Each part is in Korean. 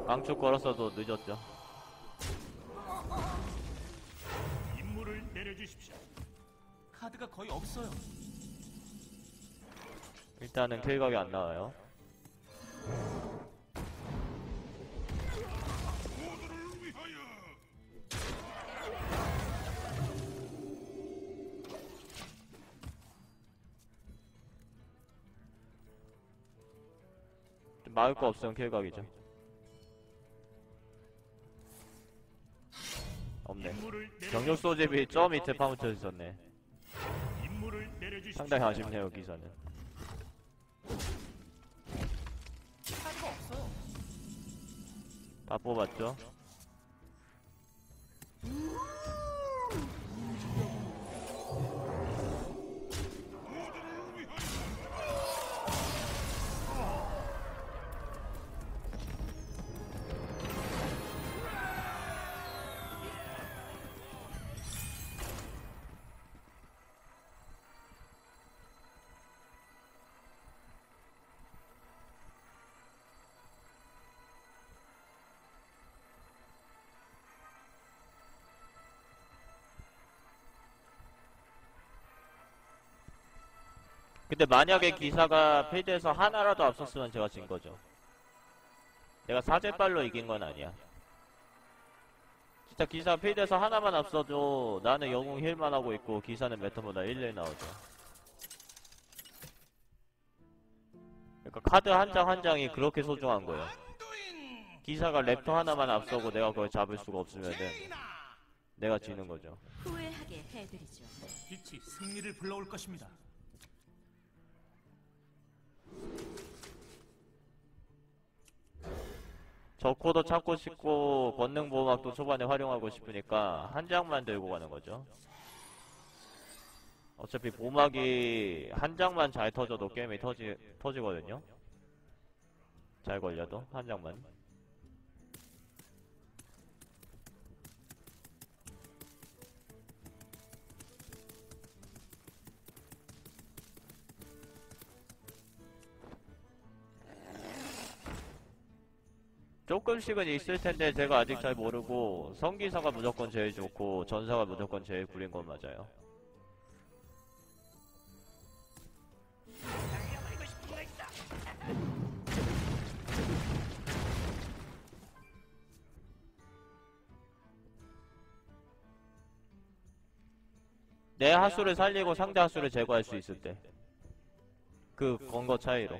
강축 걸었어도 늦었죠. 임무를 내려주십시오. 카드가 거의 없어요. 일단은 킬각이 안 나와요. 막을 거 없으면 킬각이죠. 없네. 경력 소집이 저 밑에 파묻혀 있었네. 상당히 아쉽네요, 기사는. 카드가 없어요. 다 뽑았죠? 근데 만약에 기사가 필드에서 하나라도 앞섰으면 제가 진 거죠. 내가 사제빨로 이긴 건 아니야. 진짜 기사 필드에서 하나만 앞서도 나는 영웅 힐만 하고 있고 기사는 메타보다 1일 나오죠. 그러니까 카드 한 장 한 장이 그렇게 소중한 거예요. 기사가 랩터 하나만 앞서고 내가 그걸 잡을 수가 없으면은 내가 지는 거죠. 후회하게 해드리죠. 빛이 승리를 불러올 것입니다. 저 코도 찾고 싶고 권능 보호막도 초반에 활용하고 싶으니까 한 장만 들고 가는 거죠. 어차피 보호막이 한 장만 잘 터져도 게임이 터지거든요. 잘 걸려도 한 장만. 조금씩은 있을 텐데 제가 아직 잘 모르고 성기사가 무조건 제일 좋고 전사가 무조건 제일 구린 건 맞아요. 내 하수를 살리고 상대 하수를 제거할 수 있을 때 그 건거 차이로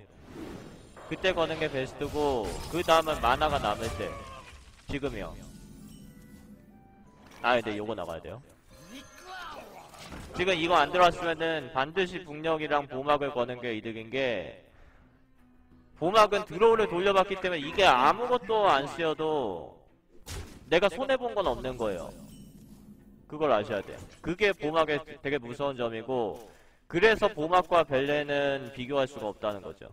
그때 거는 게 베스트고 그 다음은 마나가 남을 때 지금이요. 아 근데 요거 나가야 돼요. 지금 이거 안 들어왔으면은 반드시 북력이랑 보막을 거는 게 이득인 게 보막은 드로우를 돌려봤기 때문에 이게 아무것도 안 쓰여도 내가 손해본 건 없는 거예요. 그걸 아셔야 돼요. 그게 보막의 되게 무서운 점이고 그래서 보막과 벨렌은 비교할 수가 없다는 거죠.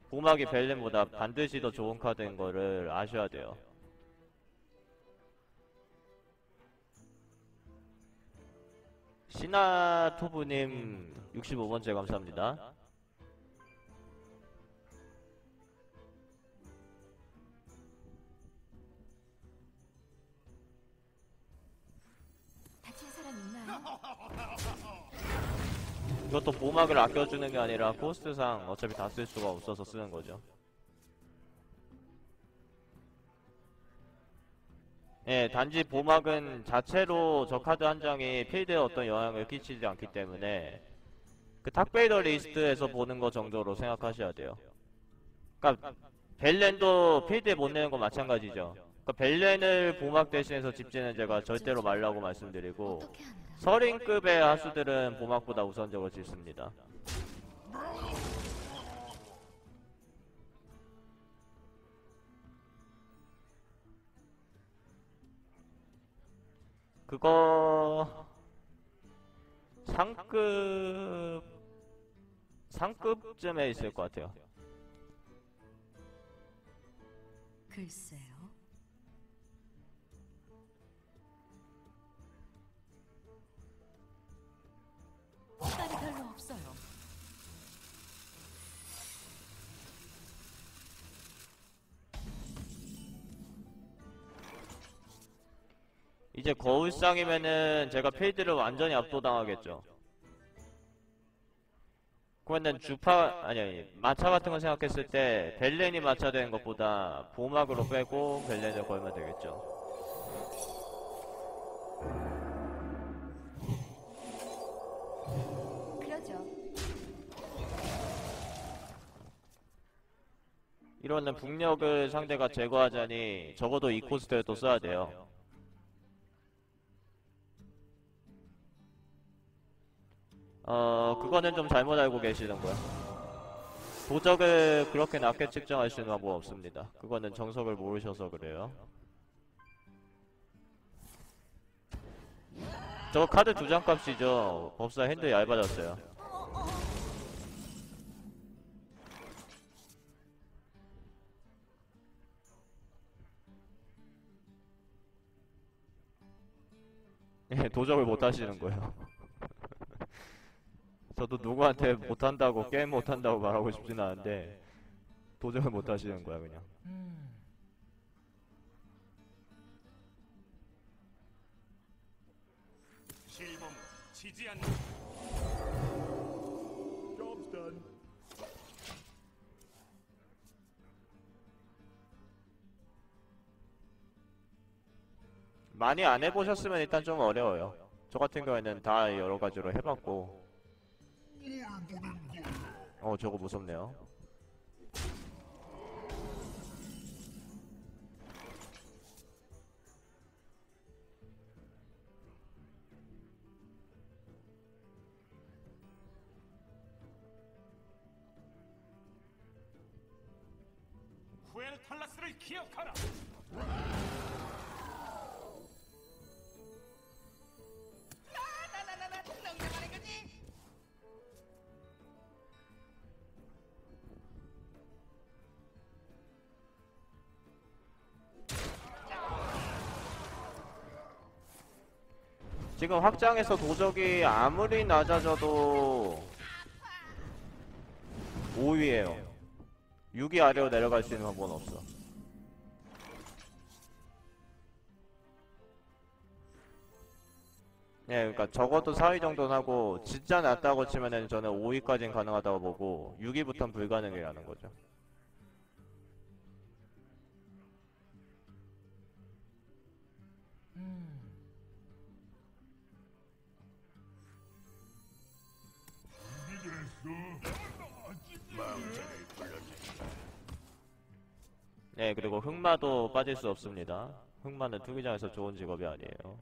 보막이 벨렌보다 반드시 더 좋은 카드인 거를 아셔야 돼요. 시나토브님 65번째 감사합니다. 다친 사람 있나요? 이것도 보막을 아껴주는 게 아니라 코스트상 어차피 다 쓸 수가 없어서 쓰는 거죠. 예, 단지 보막은 자체로 저 카드 한 장이 필드에 어떤 영향을 끼치지 않기 때문에 그 탁베이더 리스트에서 보는 거 정도로 생각하셔야 돼요. 그니까 벨렌도 필드에 못 내는 건 마찬가지죠. 그러니까 벨렌을 보막 대신해서 집지는 제가 절대로 말라고 말씀드리고 어떻게 한다? 서린급의 하수들은 보막보다 우선적으로 짓습니다. 그거 상급쯤에 있을 것 같아요. 글쎄요. 시간이 별로 없어요. 이제 거울상이면은 제가 필드를 완전히 압도당하겠죠. 그러면 아니 마차 같은 거 생각했을 때 벨렌이 마차 되는 것보다 보막으로 빼고 벨렌을 걸면 되겠죠. 그러죠. 이러는 북력을 상대가 제거하자니 적어도 이 코스트를 또 써야 돼요. 그거는 좀 잘못 알고 계시는 거야. 도적을 그렇게 낮게 측정할 수는 방법 없습니다. 그거는 정석을 모르셔서 그래요. 저거 카드 2장 값이죠. 법사 핸드 얇아졌어요. 예, 도적을 못 하시는 거예요. 저도 누구한테 못한다고 게임 못한다고 말하고 싶진 않은데 도적을 못 하시는 거야 그냥. 실범 지지 않는. Job's done. 많이 안 해보셨으면 일단 좀 어려워요. 저 같은 경우에는 다 여러 가지로 해봤고. 저거 무섭네요. 후엘 탈라스를 기억하라. 지금 확장에서 도적이 아무리 낮아져도 5위에요. 6위 아래로 내려갈 수 있는 방법은 없어. 예, 그러니까 적어도 4위 정도는 하고 진짜 낮다고 치면은 저는 5위까지는 가능하다고 보고 6위부터는 불가능이라는 거죠. 네, 그리고 흑마도 빠질 수 없습니다. 흑마는 투기장에서 좋은 직업이 아니에요.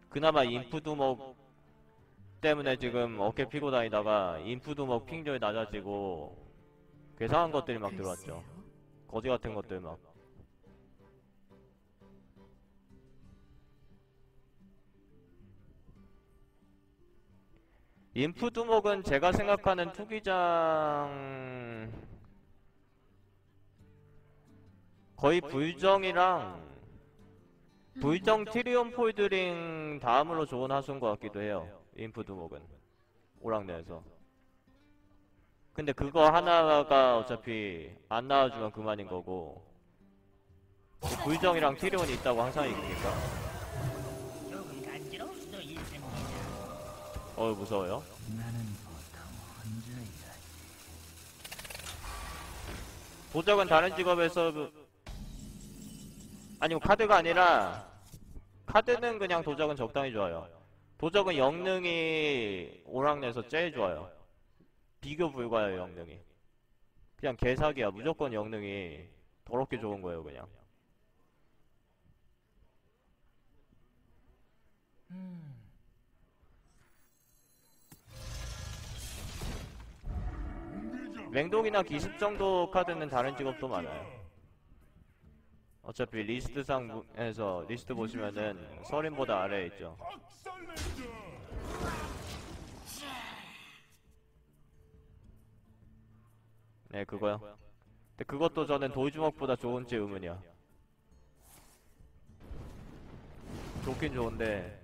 그나마 인프두목 때문에 지금 어깨 피고 다니다가 인프두목 핑조이 낮아지고 괴상한 것들이 막 들어왔죠. 거지 같은 것들 막. 인프두목은 제가 생각하는 투기장 거의 불정이랑 불정 티리온 폴드링 다음으로 좋은 하수인 것 같기도 해요. 인프두목은 오락내에서. 근데 그거 하나가 어차피 안 나와주면 그만인 거고 불정이랑 티리온이 있다고 항상 이기니까. 조금 간지러울 수도 있습니다. 무서워요. 나는 보통 혼자이다. 도적은 다른 직업에서 아니면 카드가 아니라 카드는 그냥 도적은 적당히 좋아요. 도적은 영능이 오락내에서 제일 좋아요. 비교 불가해요 영능이. 그냥 개사기야. 무조건 영능이 더럽게 좋은 거예요 그냥. 맹독이나 기습 정도 카드는 다른 직업도 많아요. 어차피 리스트상에서 리스트 보시면은 서린보다 아래에 있죠. 네, 그거요. 근데 그것도 저는 돌주먹보다 좋은지 의문이야. 좋긴 좋은데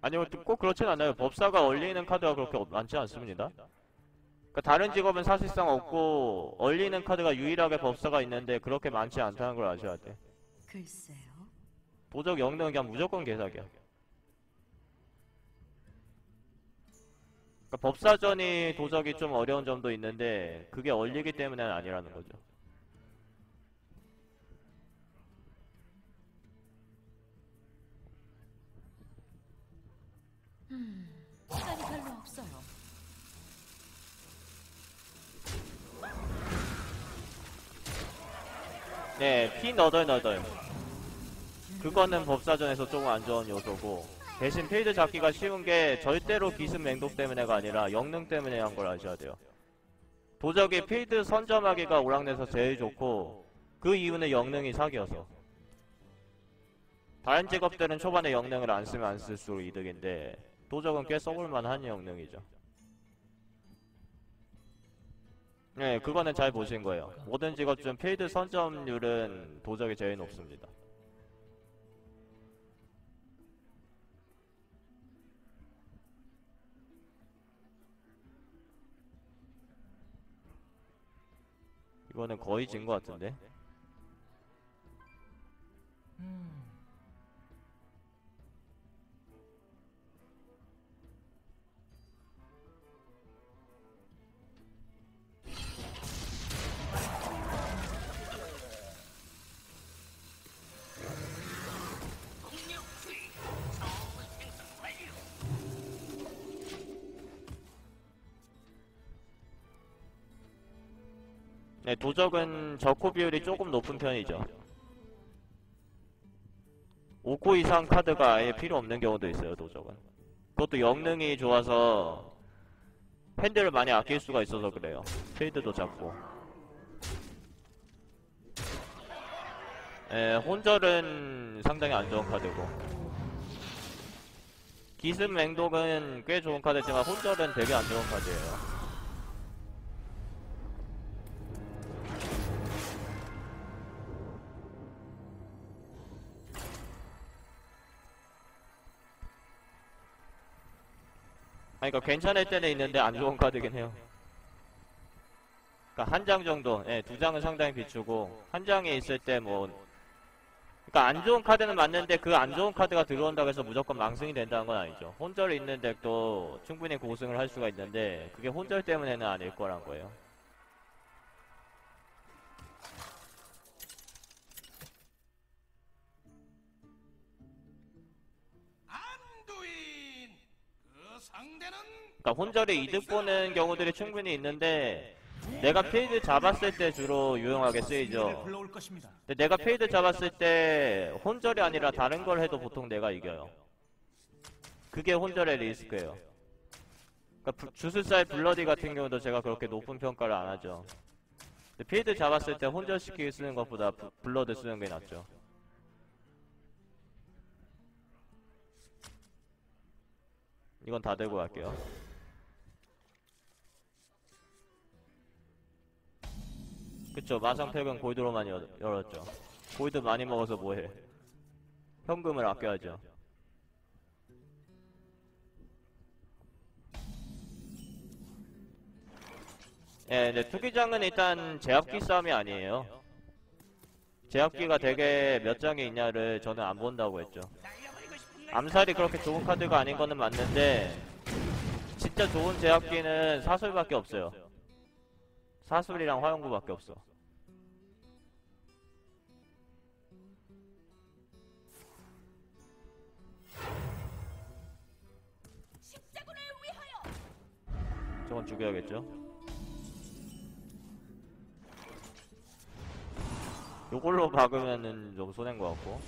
아니요, 꼭 그렇진 않아요. 법사가 얼리는 카드가 그렇게 많지 않습니다. 그러니까 다른 직업은 사실상 없고 얼리는 카드가 유일하게 법사가 있는데 그렇게 많지 않다는 걸 아셔야 돼. 글쎄요. 도적 영능 그냥 무조건 개사기야. 그러니까 법사전이 도적이 좀 어려운 점도 있는데 그게 얼리기 때문에는 아니라는 거죠. 시간이 별로 없어요. 네, 피 너덜너덜. 그거는 법사전에서 조금 안 좋은 요소고 대신 필드 잡기가 쉬운 게 절대로 기습 맹독 때문에가 아니라 영능 때문에 한 걸 아셔야 돼요. 도적이 필드 선점하기가 오락내서 제일 좋고 그 이유는 영능이 사기여서. 다른 직업들은 초반에 영능을 안 쓰면 안 쓸수록 이득인데 도적은 꽤 써볼만한 영능이죠. 네, 그거는 잘 보신 거예요. 모든 직업 중 필드 선점률은 도적이 제일 높습니다. 이거는 거의 진 것 같은데. 네, 도적은 적코 비율이 조금 높은 편이죠. 5코 이상 카드가 아예 필요 없는 경우도 있어요, 도적은. 그것도 영능이 좋아서 핸들을 많이 아낄 수가 있어서 그래요. 필드도 작고. 혼절은 상당히 안 좋은 카드고. 기습 맹독은 꽤 좋은 카드지만 혼절은 되게 안 좋은 카드예요. 아니, 그러니까 괜찮을 때는 있는데 안 좋은 카드긴 해요. 그러니까 한 장 정도, 두 장은 상당히 비추고 한 장에 있을 때 뭐, 그러니까 안 좋은 카드는 맞는데 그 안 좋은 카드가 들어온다고 해서 무조건 망승이 된다는 건 아니죠. 혼절이 있는 덱도 충분히 고승을 할 수가 있는데 그게 혼절 때문에는 아닐 거란 거예요. 안두인 그 상대는 그러니까 혼절에 이득 보는 경우들이 충분히 있는데 내가 필드 잡았을 때 주로 유용하게 쓰이죠. 불러올 것입니다. 근데 내가 필드 잡았을 때 혼절이 아니라 다른 걸 해도 보통 내가 이겨요. 그게 혼절의 리스크예요. 그러니까 주술사의 블러디 같은 경우도 제가 그렇게 높은 평가를 안 하죠. 근데 필드 잡았을 때 혼절시키기 쓰는 것보다 블러드 쓰는 게 낫죠. 이건 다 들고 갈게요. 그쵸, 마상팩은 골드로만 열었죠. 골드 많이 먹어서 뭐해. 현금을 아껴야죠. 예, 근데 투기장은 일단 제압기 싸움이 아니에요. 제압기가 되게 몇 장이 있냐를 저는 안 본다고 했죠. 암살이 그렇게 좋은 카드가 아닌 거는 맞는데 진짜 좋은 제압기는 사술밖에 없어요. 사술이랑 화용구밖에 없어. 저건 죽여야겠죠. 요걸로 박으면은 좀 손해인 것 같고.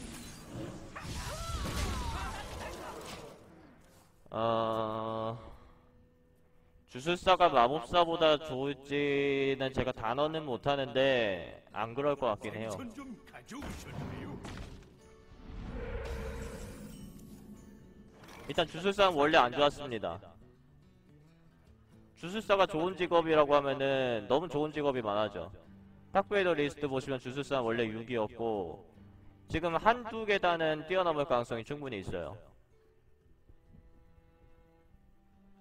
주술사가 마법사보다 좋을지는 제가 단언은 못하는데 안 그럴 것 같긴 해요. 좀 가져오셨네요. 일단 주술사는 원래 안 좋았습니다. 주술사가 좋은 직업이라고 하면은 너무 좋은 직업이 많아져. 탁베이더 리스트 보시면 주술사는 원래 6이었고 지금 한두 계단은 뛰어넘을 가능성이 충분히 있어요.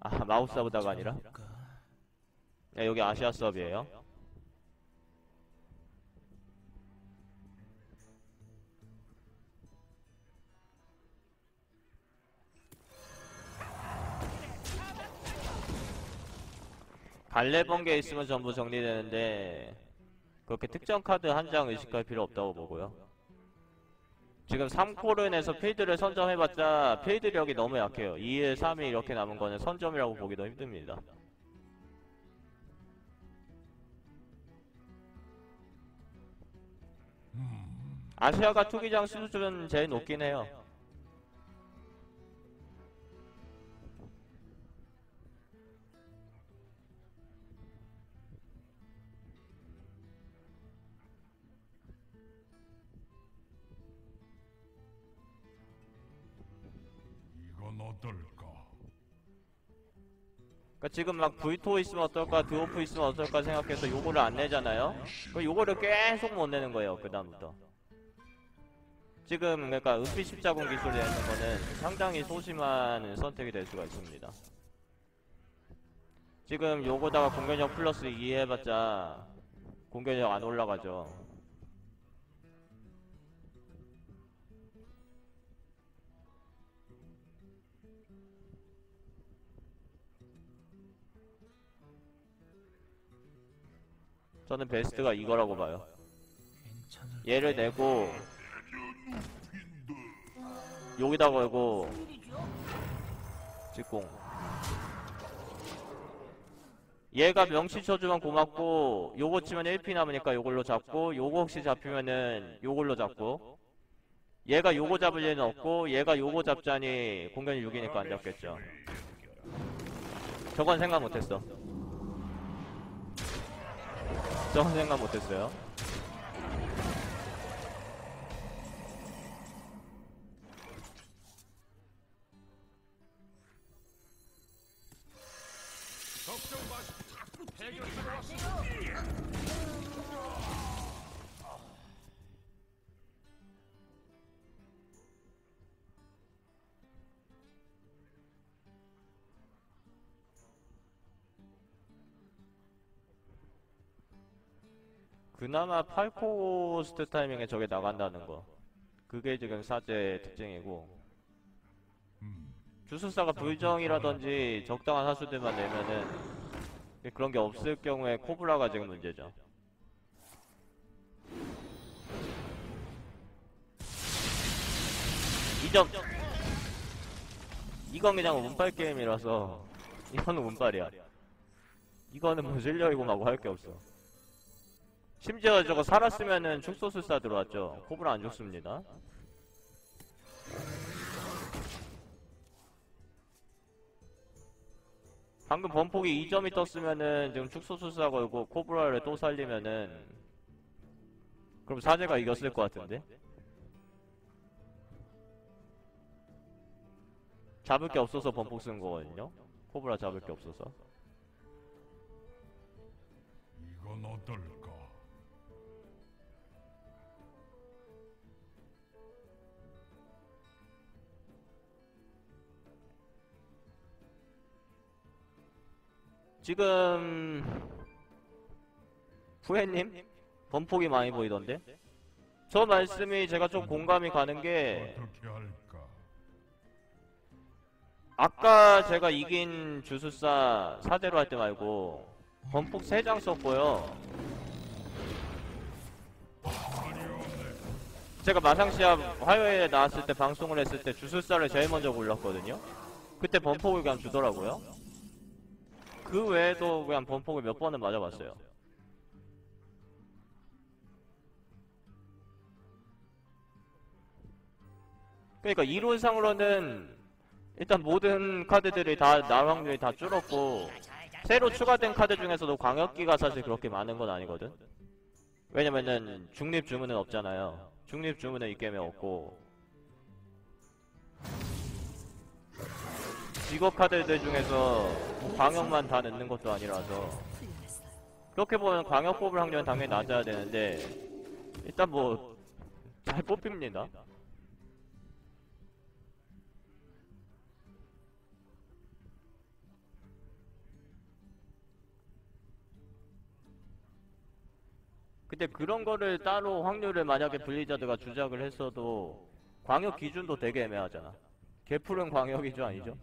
아, 마우스 보다가 아니라? 야, 여기 아시아 서버예요. 갈래 번개 있으면 전부 정리되는데 그렇게 특정 카드 한 장 의식할 필요 없다고 보고요. 지금 3콜은에서 필드를 선점해봤자 필드력이 너무 약해요. 2일, 3일 이렇게 남은 거는 선점이라고 보기도 힘듭니다. 아시아가 투기장 수준은 제일 높긴 해요. 이건 어떨까? 그러니까 지금 막 V2 있으면 어떨까, 드워프 있으면 어떨까 생각해서 요거를 안 내잖아요? 그럼 요거를 계속 못 내는 거예요, 그 다음부터. 지금 그러니까 은빛 십자군 기술이 하는 거는 상당히 소심한 선택이 될 수가 있습니다. 지금 요거다가 공격력 플러스 2 해봤자 공격력 안 올라가죠. 저는 베스트가 이거라고 봐요. 얘를 내고 여기다 걸고 직공. 얘가 명치 쳐주면 고맙고 요거 치면 1피 남으니까 요걸로 잡고 요거 혹시 잡히면은 요걸로 잡고 얘가 요거 잡을 일은 없고 얘가 요거 잡자니 공격이 6이니까 안 잡겠죠. 저건 생각 못했어. 저건 생각 못했어요. 걱정 마시고 해결사가 왔습니다. 그나마 팔코스트 타이밍에 저게 나간다는 거 그게 지금 사제의 특징이고 주술사가 불정이라든지 적당한 하수들만 내면은 그런 게 없을 경우에 코브라가 지금 문제죠. 이건 그냥 운빨 게임이라서 이거는 운빨이야. 이거는 뭐 실력이고 마고 할 게 없어. 심지어 저거 살았으면은 축소술사 들어왔죠. 코브라 안 죽습니다. 방금 범폭이 2점이 떴으면은 지금 축소술사 걸고 코브라를 또 살리면은 그럼 사제가 이겼을 것 같은데? 잡을 게 없어서 범폭 쓴 거거든요? 코브라 잡을 게 없어서. 이건 어떨까? 지금 후회님? 범폭이 많이 보이던데? 저 말씀이 제가 좀 공감이 가는 게 어떻게 할까? 아까 제가 이긴 주술사 사제로 할 때 말고 범폭 3장 썼고요. 제가 마상시합 화요일에 나왔을 때 방송을 했을 때 주술사를 제일 먼저 골랐거든요. 그때 범폭을 그냥 주더라고요. 그 외에도 그냥 범폭을 몇 번은 맞아봤어요. 그러니까 이론상으로는 일단 모든 카드들이 다 나올 확률이 다 줄었고 새로 추가된 카드 중에서도 광역기가 사실 그렇게 많은 건 아니거든. 왜냐면은 중립 주문은 없잖아요. 중립 주문은 이 게임에 없고 직업 카드들 중에서 뭐 광역만 다 넣는 것도 아니라서 그렇게 보면 광역 뽑을 확률은 당연히 낮아야 되는데 일단 뭐 잘 뽑힙니다. 근데 그런 거를 따로 확률을 만약에 블리자드가 주작을 했어도 광역 기준도 되게 애매하잖아. 개풀은 광역이죠, 아니죠?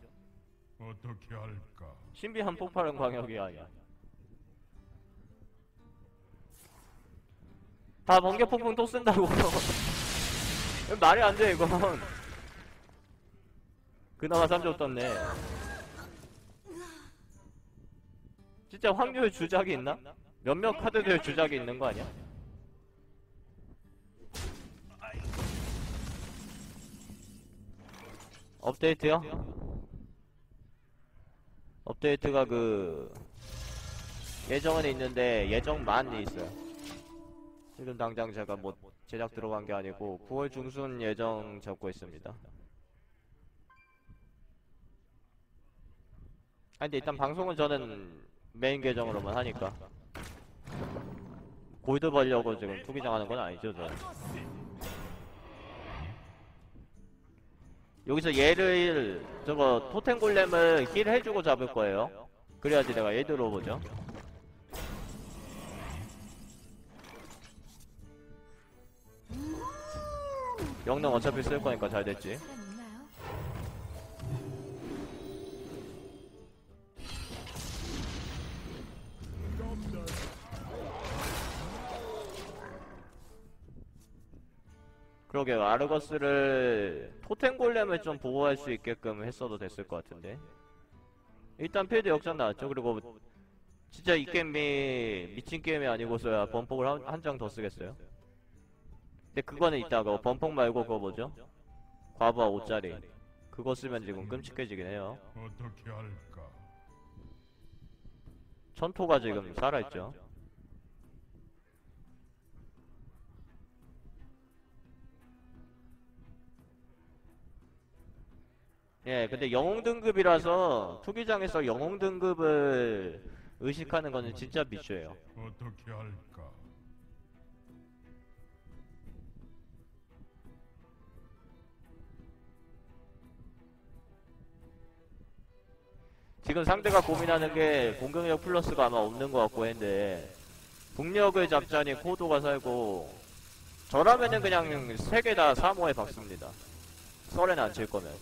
어떻게 할까? 신비한 폭발은 광역이 아니야. 다 번개 폭풍 또 쓴다고. 말이 안 돼, 이건. 그나마 3점 떴네. 진짜 확률 주작이 있나? 몇몇 카드들 주작이 있는 거 아니야? 업데이트요? 업데이트가 그 예정은 있는데 예정만이 있어요. 지금 당장 제가 뭐 제작 들어간 게 아니고 9월 중순 예정 적고 있습니다. 근데 일단 방송은 저는 메인 계정으로만 하니까 골드 벌려고 지금 투기장 하는 건 아니죠, 저는. 여기서 얘를 저거 토템 골렘을 힐 해주고 잡을 거예요. 그래야지 내가 얘 들어오죠. 영능 어차피 쓸 거니까 잘 됐지. 사람 있나요? 그러게 아르거스를 토템 골렘을 좀 보호할 수 있게끔 했어도 됐을 것 같은데. 일단 필드 역전 나왔죠. 그리고 진짜 이 게임이 미친 게임이 아니고서야 범폭을 한 장 더 쓰겠어요. 근데 그거는 이따가 범폭 말고 그거 뭐죠? 과부하 5짜리 그거 쓰면 지금 끔찍해지긴 해요. 어떻게 할까? 천토가 지금 살아있죠. 예, 근데 영웅 등급이라서 투기장에서 영웅 등급을 의식하는 거는 진짜 비추예요. 어떻게 할까? 지금 상대가 고민하는 게 공격력 플러스가 아마 없는 것 같고 했는데 북력을 잡자니 코도가 살고 저라면은 그냥 3개 다 3호에 박습니다. 썰에는 안 칠 거면.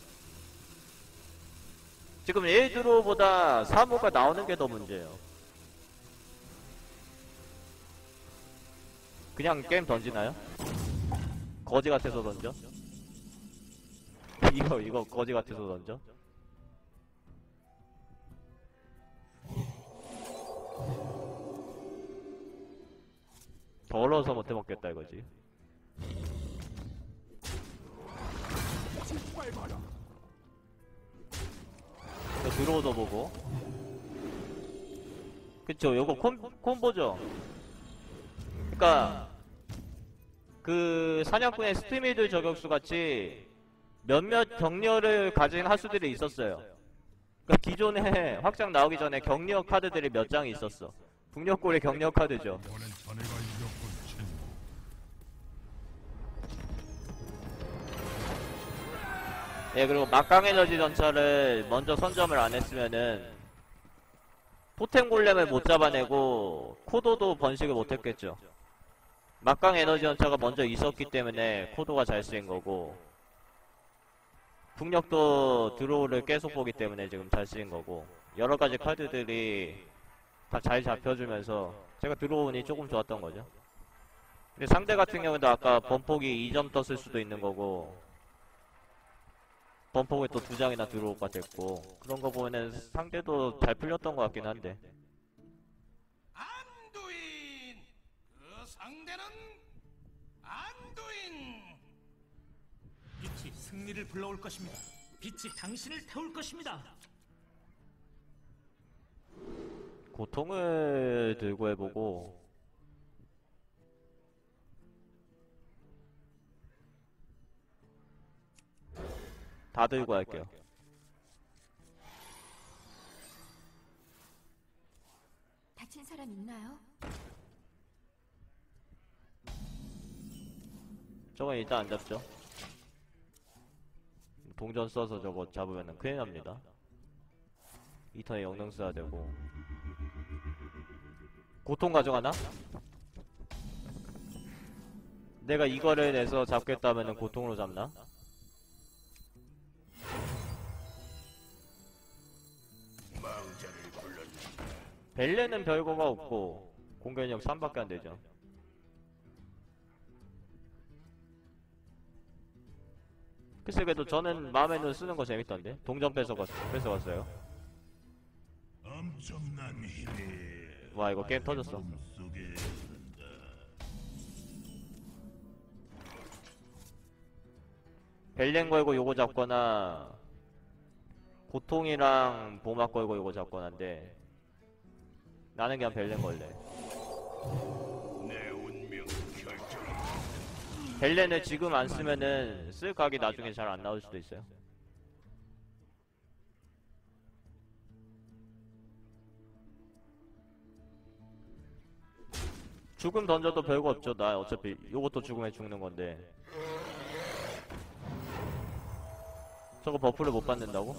지금 에이드로보다 3호가 나오는 게 더 문제예요. 그냥 게임 던지나요? 거지 같아서 던져? 이거 거지 같아서 던져? 더러워서 못해 먹겠다 이거지. 이거 들어오도 보고. 그쵸, 요거 콤보죠. 그니까 그 사냥꾼의 스티미드 저격수 같이 몇몇 격려를 가진 하수들이 있었어요. 그러니까 기존에 확장 나오기 전에 격려 카드들이 몇 장이 있었어. 북녘골의 격려 카드죠. 이번엔 자네가 이겼군, 친구. 예, 그리고 막강 에너지 전차를 먼저 선점을 안 했으면은 토템 골렘을 못 잡아내고 코도도 번식을 못 했겠죠. 막강 에너지 전차가 먼저 있었기 때문에 코도가 잘 쓰인 거고 북녘도 드로우를 계속 보기 때문에 지금 잘 쓰인 거고 여러 가지 카드들이 다 잘 잡혀주면서 제가 드로우운이 조금 좋았던 거죠. 근데 상대 같은 경우도 아까 범폭이 2점 떴을 수도 있는 거고 범퍼에 또 2장이나 들어오가 됐고 그런 거 보면은 상대도 잘 풀렸던 것 같긴 한데. 안두인! 그 상대는 안두인! 빛이 승리를 불러올 것입니다. 빛이 당신을 태울 것입니다. 고통을 들고 해보고 다 들고 할게요. 다친 사람 있나요? 저건 일단 안 잡죠. 동전 써서 저거 잡으면은 큰일 납니다. 2턴에 영능 써야 되고 고통 가져가나? 내가 이거를 내서 잡겠다면은 고통으로 잡나? 벨레는 별거가 없고 공격력 3밖에 안 되죠. 글쎄 그래도 저는 마음에 는 쓰는 거 재밌던데. 동전 뺏어갔어요. 엄청난 힘이 와 이거 게임 터졌어. 몸속에 흐른다. 벨렌 걸고 요거 잡거나 고통이랑 보막 걸고 요거 잡거나인데 나는 그냥 벨렌 걸래. 내 운명 결정. 벨렌을 지금 안 쓰면은 쓸 각이 나중에 잘 안 나올 수도 있어요. 죽음 던져도 별거 없죠. 나 어차피 요것도 죽음에 죽는 건데. 저거 버프를 못 받는다고?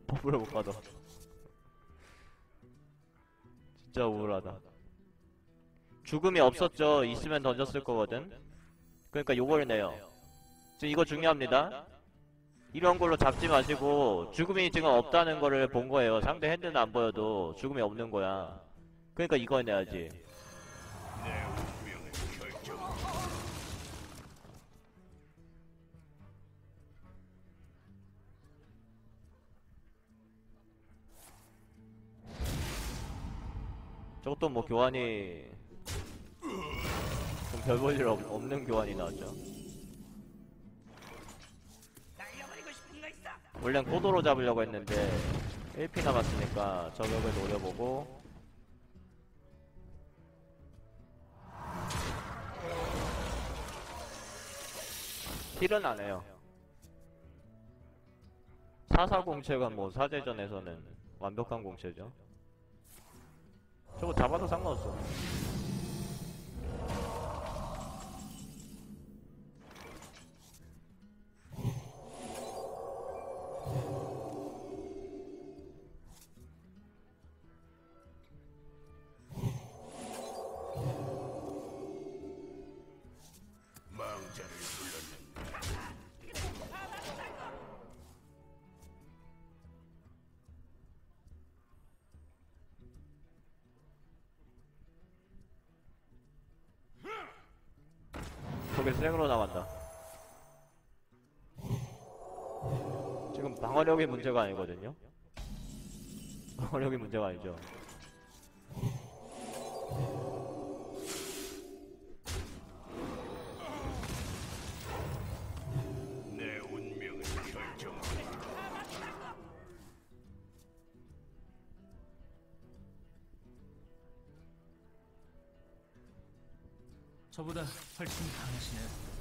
버프를 못 받아. 진짜 우울하다. 죽음이 없었죠. 있으면 던졌을 거거든. 그러니까 요걸 내요. 지금 이거 중요합니다. 이런 걸로 잡지 마시고 죽음이 지금 없다는 거를 본 거예요. 상대 핸드는 안 보여도 죽음이 없는 거야. 그러니까 이걸 내야지. 내 운명을 결정. 저것도 뭐 교환이 좀 별 볼 일 없는 교환이 나왔죠. 날려버리고 싶은 거 있어. 원래는 코도로 잡으려고 했는데 1피 남았으니까 저격을 노려보고 힐은 안 해요. 사사 공체가 뭐 사제전에서는 완벽한 공체죠. 저거 잡아도 상관없어. 망자를 불렀는다. 저게 생으로 나간다. 지금 방어력이 문제가 아니거든요. 방어력이 문제가 아니죠. 내 운명을 결정. 저보다 훨씬 강하시네요.